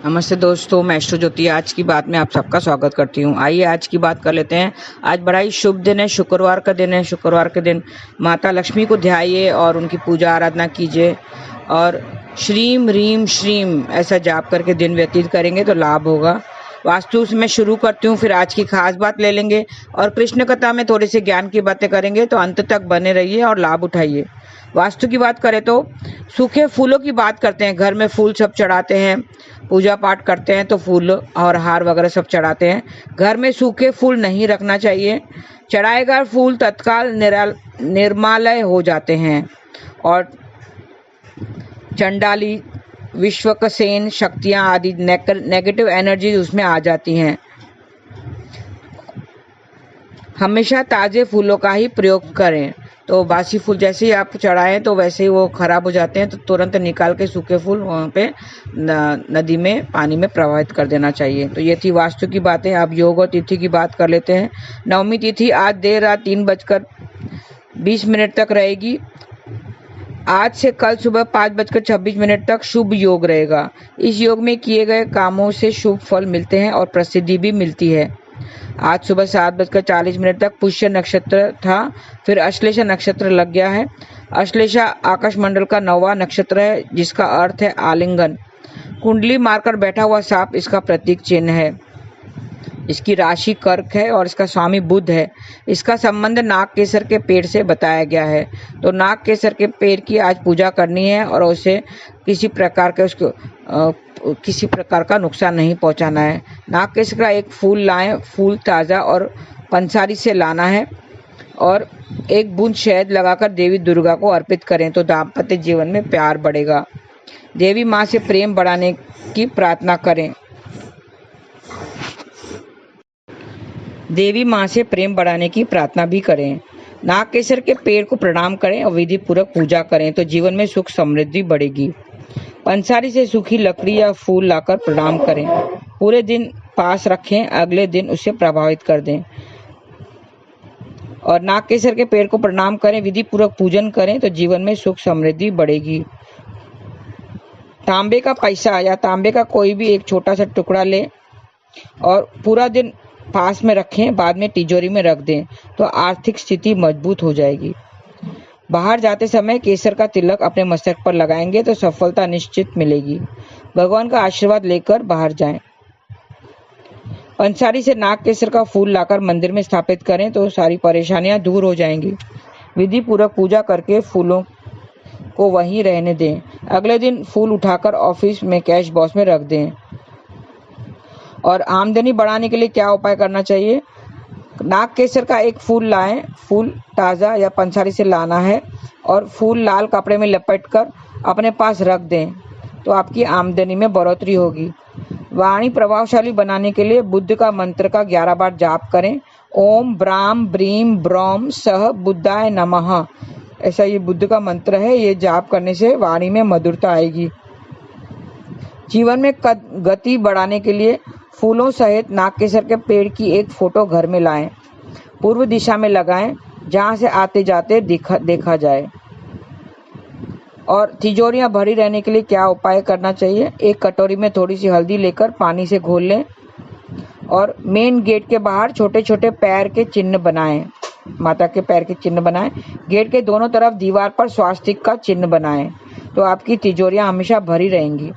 नमस्ते दोस्तों, मैं एस्ट्रो ज्योति आज की बात में आप सबका स्वागत करती हूँ। आइए आज की बात कर लेते हैं। आज बड़ा ही शुभ दिन है, शुक्रवार का दिन है। शुक्रवार के दिन माता लक्ष्मी को ध्याइए और उनकी पूजा आराधना कीजिए और श्रीम ह्रीम श्रीम ऐसा जाप करके दिन व्यतीत करेंगे तो लाभ होगा। वास्तु से मैं शुरू करती हूँ, फिर आज की खास बात ले लेंगे और कृष्ण कथा में थोड़ी सी ज्ञान की बातें करेंगे, तो अंत तक बने रहिए और लाभ उठाइए। वास्तु की बात करें तो सूखे फूलों की बात करते हैं। घर में फूल सब चढ़ाते हैं, पूजा पाठ करते हैं तो फूल और हार वगैरह सब चढ़ाते हैं। घर में सूखे फूल नहीं रखना चाहिए। चढ़ाए गए फूल तत्काल निर्मालय हो जाते हैं और चंडाली, विश्वकसेन शक्तियां आदि नेगेटिव एनर्जी उसमें आ जाती हैं। हमेशा ताजे फूलों का ही प्रयोग करें। तो बासी फूल जैसे ही आप चढ़ाएं तो वैसे ही वो खराब हो जाते हैं, तो तुरंत निकाल के सूखे फूल वहाँ पे नदी में पानी में प्रवाहित कर देना चाहिए। तो ये थी वास्तु की बातें। अब योग और तिथि की बात कर लेते हैं। नवमी तिथि आज देर रात 3:20 तक रहेगी। आज से कल सुबह 5:26 तक शुभ योग रहेगा। इस योग में किए गए कामों से शुभ फल मिलते हैं और प्रसिद्धि भी मिलती है। आज सुबह 7:40 तक पुष्य नक्षत्र था, फिर अश्लेषा नक्षत्र लग गया है। अश्लेषा आकाश मंडल का 9वां नक्षत्र है, जिसका अर्थ है आलिंगन। कुंडली मारकर बैठा हुआ सांप इसका प्रतीक चिन्ह है। इसकी राशि कर्क है और इसका स्वामी बुध है। इसका संबंध नाग केसर के पेड़ से बताया गया है। तो नाग केसर के पेड़ की आज पूजा करनी है और उसे किसी प्रकार का नुकसान नहीं पहुंचाना है। नाग केसर का एक फूल लाएं, फूल ताज़ा और पंसारी से लाना है और एक बूंद शहद लगाकर देवी दुर्गा को अर्पित करें तो दाम्पत्य जीवन में प्यार बढ़ेगा। देवी माँ से प्रेम बढ़ाने की प्रार्थना करें। देवी माँ से प्रेम बढ़ाने की प्रार्थना भी करें। नाग केसर के पेड़ को प्रणाम करें और विधि पूर्वक पूजा करें तो जीवन में सुख समृद्धि बढ़ेगी। पंसारी से सूखी लकड़ी या फूल लाकर प्रणाम करें। पूरे दिन पास रखें, अगले दिन उसे प्रभावित कर दें। और नाग केसर के पेड़ को प्रणाम करें, विधि पूर्वक पूजन करें तो जीवन में सुख समृद्धि बढ़ेगी। तांबे का पैसा या तांबे का कोई भी एक छोटा सा टुकड़ा लें और पूरा दिन पास में रखें, बाद में तिजोरी में रख दें तो आर्थिक स्थिति मजबूत हो जाएगी। बाहर जाते समय केसर का तिलक अपने मस्तक पर लगाएंगे तो सफलता निश्चित मिलेगी। भगवान का आशीर्वाद लेकर बाहर जाएं। पंसारी से नाग केसर का फूल लाकर मंदिर में स्थापित करें तो सारी परेशानियां दूर हो जाएंगी। विधि पूर्वक पूजा करके फूलों को वहीं रहने दें। अगले दिन फूल उठाकर ऑफिस में कैश बॉक्स में रख दें। और आमदनी बढ़ाने के लिए क्या उपाय करना चाहिए? नाग केसर का एक फूल लाएं, फूल ताज़ा या पंसारी से लाना है और फूल लाल कपड़े में लपेटकर अपने पास रख दें तो आपकी आमदनी में बढ़ोतरी होगी। वाणी प्रभावशाली बनाने के लिए बुद्ध का मंत्र का 11 बार जाप करें। ओम ब्राम ब्रीम ब्रौम सह बुद्धाय नमः, ऐसा ये बुद्ध का मंत्र है। ये जाप करने से वाणी में मधुरता आएगी। जीवन में गति बढ़ाने के लिए फूलों सहित नाग केसर के पेड़ की एक फोटो घर में लाएं। पूर्व दिशा में लगाएं, जहां से आते जाते देखा जाए। और तिजोरियां भरी रहने के लिए क्या उपाय करना चाहिए? एक कटोरी में थोड़ी सी हल्दी लेकर पानी से घोल लें और मेन गेट के बाहर छोटे छोटे पैर के चिन्ह बनाएं। माता के पैर के चिन्ह बनाएं। गेट के दोनों तरफ दीवार पर स्वास्तिक का चिन्ह बनाएं तो आपकी तिजोरियां हमेशा भरी रहेंगी।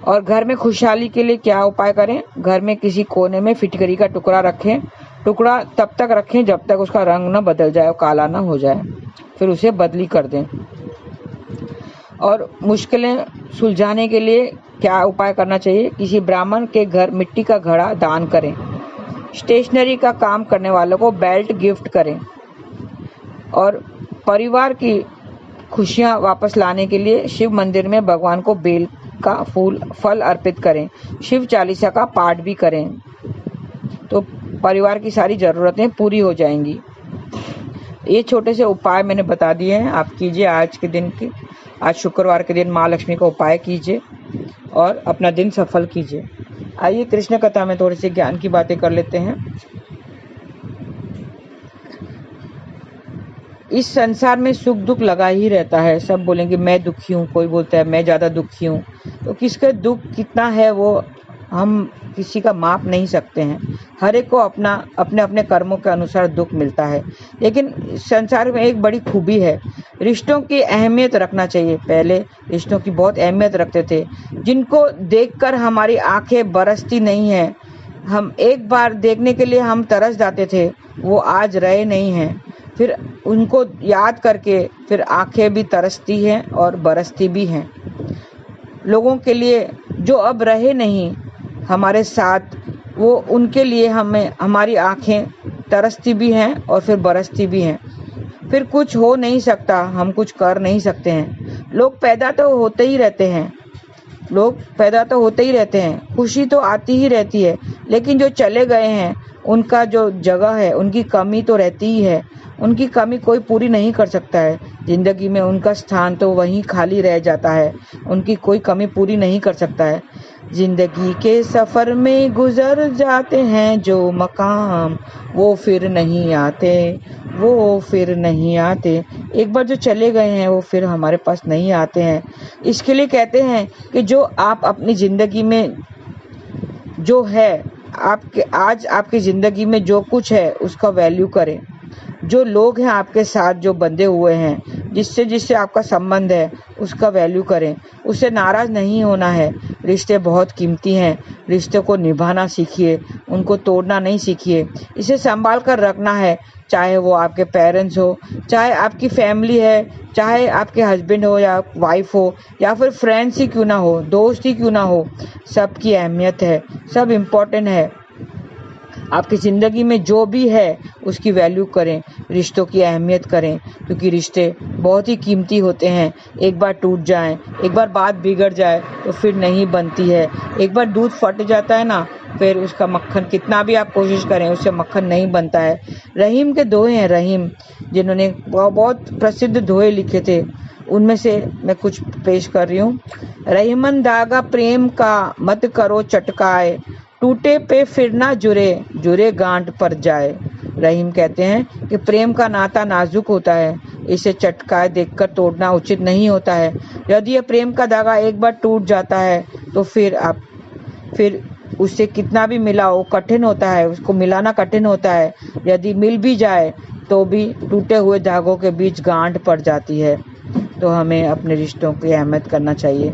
और घर में खुशहाली के लिए क्या उपाय करें? घर में किसी कोने में फिटकरी का टुकड़ा रखें। टुकड़ा तब तक रखें जब तक उसका रंग न बदल जाए और काला न हो जाए, फिर उसे बदली कर दें। और मुश्किलें सुलझाने के लिए क्या उपाय करना चाहिए? किसी ब्राह्मण के घर मिट्टी का घड़ा दान करें। स्टेशनरी का काम करने वालों को बेल्ट गिफ्ट करें। और परिवार की खुशियां वापस लाने के लिए शिव मंदिर में भगवान को बेल का फल अर्पित करें। शिव चालीसा का पाठ भी करें तो परिवार की सारी जरूरतें पूरी हो जाएंगी। ये छोटे से उपाय मैंने बता दिए हैं, आप कीजिए। आज के दिन की, आज शुक्रवार के दिन माँ लक्ष्मी का उपाय कीजिए और अपना दिन सफल कीजिए। आइए कृष्ण कथा में थोड़ी सी ज्ञान की बातें कर लेते हैं। इस संसार में सुख दुख लगा ही रहता है। सब बोलेंगे मैं दुखी हूँ, कोई बोलता है मैं ज़्यादा दुखी हूँ। तो किसका दुख कितना है वो हम किसी का माप नहीं सकते हैं। हर एक को अपना अपने अपने कर्मों के अनुसार दुख मिलता है। लेकिन संसार में एक बड़ी खूबी है, रिश्तों की अहमियत रखना चाहिए। पहले रिश्तों की बहुत अहमियत रखते थे, जिनको देखकर हमारी आंखें बरसती नहीं है, हम एक बार देखने के लिए हम तरस जाते थे, वो आज रहे नहीं हैं। फिर उनको याद करके फिर आंखें भी तरसती हैं और बरसती भी हैं। लोगों के लिए जो अब रहे नहीं हमारे साथ, वो उनके लिए हमें हमारी आंखें तरसती भी हैं और फिर बरसती भी हैं। फिर कुछ हो नहीं सकता, हम कुछ कर नहीं सकते हैं। लोग पैदा तो होते ही रहते हैं, खुशी तो आती ही रहती है, लेकिन जो चले गए हैं उनका जो जगह है, उनकी कमी तो रहती ही है। उनकी कमी कोई पूरी नहीं कर सकता है। जिंदगी में उनका स्थान तो वहीं खाली रह जाता है, उनकी कोई कमी पूरी नहीं कर सकता है। जिंदगी के सफर में गुजर जाते हैं जो मकाम, वो फिर नहीं आते। एक बार जो चले गए हैं वो फिर हमारे पास नहीं आते हैं। इसके लिए कहते हैं कि जो आप अपनी जिंदगी में जो है, आपकी जिंदगी में जो कुछ है उसका वैल्यू करें। जो लोग हैं आपके साथ, जो बंधे हुए हैं, जिससे आपका संबंध है, उसका वैल्यू करें। उससे नाराज नहीं होना है। रिश्ते बहुत कीमती हैं, रिश्ते को निभाना सीखिए, उनको तोड़ना नहीं सीखिए। इसे संभाल कर रखना है, चाहे वो आपके पेरेंट्स हो, चाहे आपकी फैमिली है, चाहे आपके हस्बैंड हो या वाइफ हो, या फिर फ्रेंड्स ही क्यों ना हो, दोस्त ही क्यों ना हो, सबकी अहमियत है, सब इम्पोर्टेंट है। आपकी ज़िंदगी में जो भी है उसकी वैल्यू करें, रिश्तों की अहमियत करें, क्योंकि रिश्ते बहुत ही कीमती होते हैं। एक बार टूट जाएं, एक बार बात बिगड़ जाए तो फिर नहीं बनती है। एक बार दूध फट जाता है ना, फिर उसका मक्खन कितना भी आप कोशिश करें उससे मक्खन नहीं बनता है। रहीम के दोहे हैं, रहीम जिन्होंने बहुत प्रसिद्ध दोहे लिखे थे, उनमें से मैं कुछ पेश कर रही हूँ। रहीमन धागा प्रेम का मत करो चटकाए, टूटे पे फिर ना जुरे गांठ पर जाए। रहीम कहते हैं कि प्रेम का नाता नाजुक होता है, इसे चटकाए देखकर तोड़ना उचित नहीं होता है। यदि यह प्रेम का धागा एक बार टूट जाता है तो फिर उससे कितना भी मिलाओ कठिन होता है, उसको मिलाना कठिन होता है। यदि मिल भी जाए तो भी टूटे हुए धागों के बीच गांठ पड़ जाती है। तो हमें अपने रिश्तों की अहमियत करना चाहिए।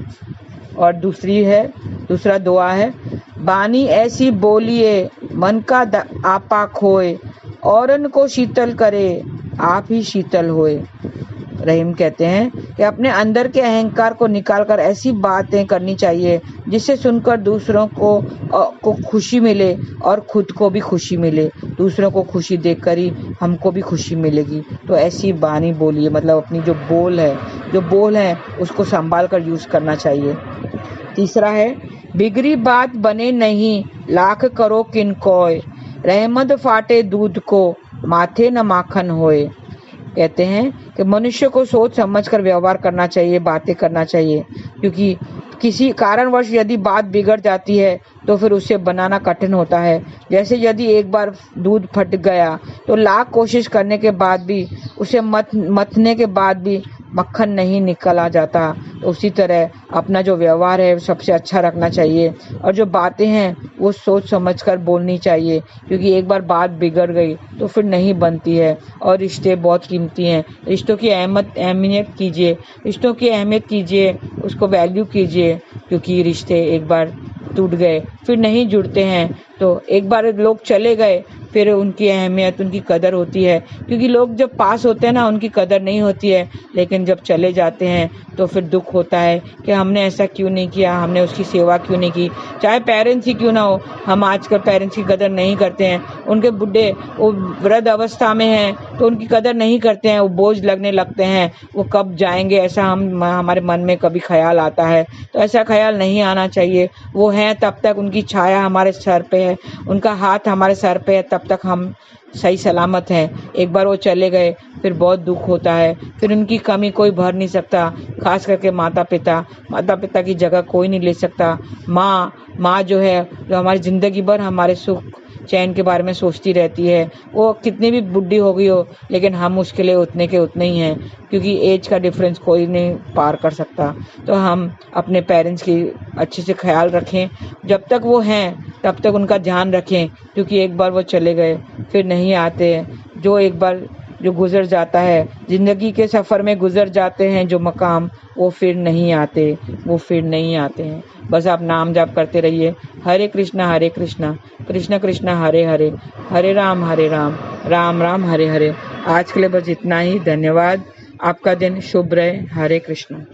और दूसरा दुआ है, बानी ऐसी बोलिए मन का आपा खोए, औरन को शीतल करे आप ही शीतल होए। रहीम कहते हैं कि अपने अंदर के अहंकार को निकालकर ऐसी बातें करनी चाहिए जिससे सुनकर दूसरों को खुशी मिले और खुद को भी खुशी मिले। दूसरों को खुशी देखकर ही हमको भी खुशी मिलेगी। तो ऐसी बानी बोलिए, मतलब अपनी जो बोल है उसको संभाल कर यूज करना चाहिए। तीसरा है, बिगड़ी बात बने नहीं लाख करो किन कोय, रहमत फाटे दूध को माथे न माखन होए। कहते हैं कि मनुष्य को सोच समझकर व्यवहार करना चाहिए, बातें करना चाहिए, क्योंकि किसी कारणवश यदि बात बिगड़ जाती है तो फिर उसे बनाना कठिन होता है। जैसे यदि एक बार दूध फट गया तो लाख कोशिश करने के बाद भी उसे मथने के बाद भी मक्खन नहीं निकल आ जाता। तो उसी तरह अपना जो व्यवहार है सबसे अच्छा रखना चाहिए, और जो बातें हैं वो सोच समझकर बोलनी चाहिए, क्योंकि एक बार बात बिगड़ गई तो फिर नहीं बनती है। और रिश्ते बहुत कीमती हैं, रिश्तों की अहमियत कीजिए, उसको वैल्यू कीजिए, क्योंकि रिश्ते एक बार टूट गए फिर नहीं जुड़ते हैं। तो एक बार लोग चले गए फिर उनकी अहमियत, उनकी कदर होती है, क्योंकि लोग जब पास होते हैं ना उनकी कदर नहीं होती है, लेकिन जब चले जाते हैं तो फिर दुख होता है कि हमने ऐसा क्यों नहीं किया, हमने उसकी सेवा क्यों नहीं की। चाहे पेरेंट्स ही क्यों ना हो, हम आजकल पेरेंट्स की कदर नहीं करते हैं। उनके बुढ़े वो वृद्ध अवस्था में हैं तो उनकी कदर नहीं करते हैं, वो बोझ लगने लगते हैं, वो कब जाएंगे ऐसा हमारे मन में कभी ख्याल आता है। तो ऐसा ख्याल नहीं आना चाहिए। वो हैं तब तक उनकी छाया हमारे सर पे है, उनका हाथ हमारे सर पे है, तब तक हम सही सलामत हैं। एक बार वो चले गए फिर बहुत दुख होता है, फिर उनकी कमी कोई भर नहीं सकता, खास करके माता पिता की जगह कोई नहीं ले सकता। माँ जो है, जो हमारी ज़िंदगी भर हमारे सुख चैन के बारे में सोचती रहती है। वो कितनी भी बुढ़ी हो गई हो, लेकिन हम उसके लिए उतने के उतने ही हैं, क्योंकि एज का डिफरेंस कोई नहीं पार कर सकता। तो हम अपने पेरेंट्स की अच्छे से ख्याल रखें, जब तक वो हैं तब तक उनका ध्यान रखें, क्योंकि एक बार वो चले गए फिर नहीं आते। जो एक बार जो गुजर जाता है, ज़िंदगी के सफ़र में गुजर जाते हैं जो मकाम, वो फिर नहीं आते, वो फिर नहीं आते हैं। बस आप नाम जाप करते रहिए, हरे कृष्णा कृष्ण कृष्ण हरे हरे, हरे राम राम राम हरे हरे। आज के लिए बस इतना ही। धन्यवाद। आपका दिन शुभ रहे। हरे कृष्ण।